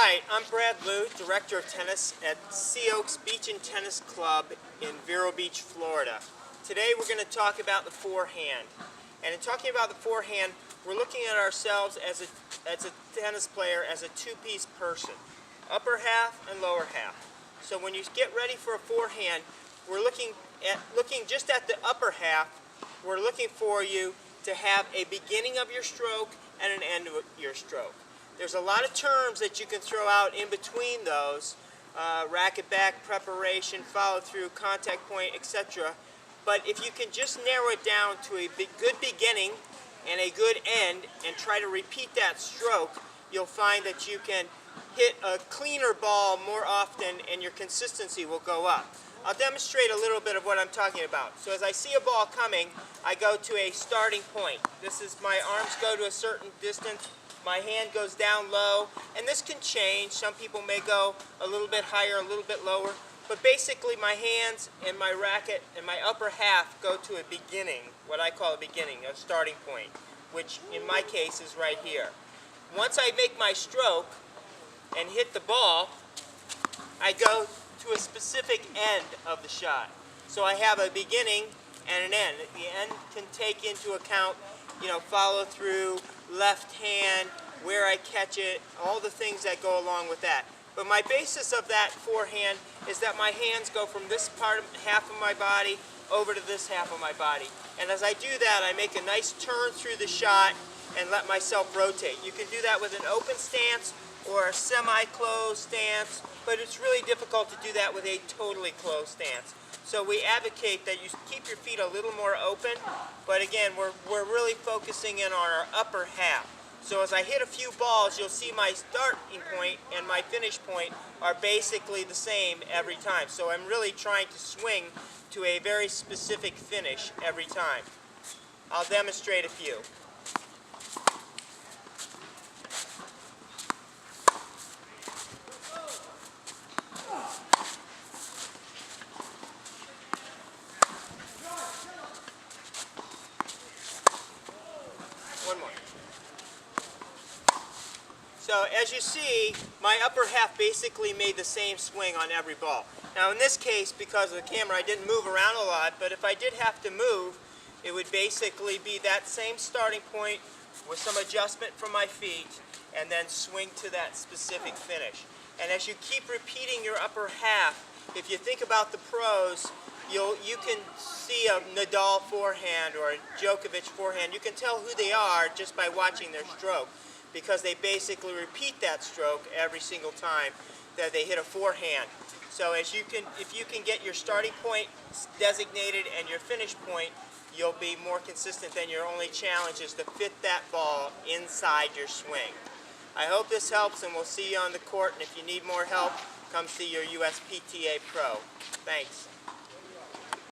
Hi, I'm Brad Liu, Director of Tennis at Sea Oaks Beach and Tennis Club in Vero Beach, Florida. Today we're going to talk about the forehand. And in talking about the forehand, we're looking at ourselves as a tennis player as a two-piece person, upper half and lower half. So when you get ready for a forehand, we're looking just at the upper half. We're looking for you to have a beginning of your stroke and an end of your stroke. There's a lot of terms that you can throw out in between those, racket back, preparation, follow through, contact point, etc. But if you can just narrow it down to a good beginning and a good end and try to repeat that stroke, you'll find that you can hit a cleaner ball more often and your consistency will go up. I'll demonstrate a little bit of what I'm talking about. So as I see a ball coming, I go to a starting point. This is my arms go to a certain distance. My hand goes down low, and this can change. Some people may go a little bit higher, a little bit lower, but basically my hands and my racket and my upper half go to a beginning, what I call a beginning, a starting point, which in my case is right here. Once I make my stroke and hit the ball, I go to a specific end of the shot. So I have a beginning and an end. The end can take into account, follow through, left hand, where I catch it, all the things that go along with that. But my basis of that forehand is that my hands go from this half of my body over to this half of my body. And as I do that, I make a nice turn through the shot and let myself rotate. You can do that with an open stance or a semi-closed stance, but it's really difficult to do that with a totally closed stance. So we advocate that you keep your feet a little more open, but again, we're really focusing in on our upper half. So as I hit a few balls, you'll see my starting point and my finish point are basically the same every time. So I'm really trying to swing to a very specific finish every time. I'll demonstrate a few. One more. So as you see, my upper half basically made the same swing on every ball. Now in this case, because of the camera, I didn't move around a lot, but if I did have to move, it would basically be that same starting point with some adjustment from my feet and then swing to that specific finish. And as you keep repeating your upper half, if you think about the pros, you can see a Nadal forehand or a Djokovic forehand. You can tell who they are just by watching their stroke, because they basically repeat that stroke every single time that they hit a forehand. So if you can get your starting point designated and your finish point, you'll be more consistent. Then your only challenge is to fit that ball inside your swing. I hope this helps, and we'll see you on the court. And if you need more help, come see your USPTA pro. Thanks.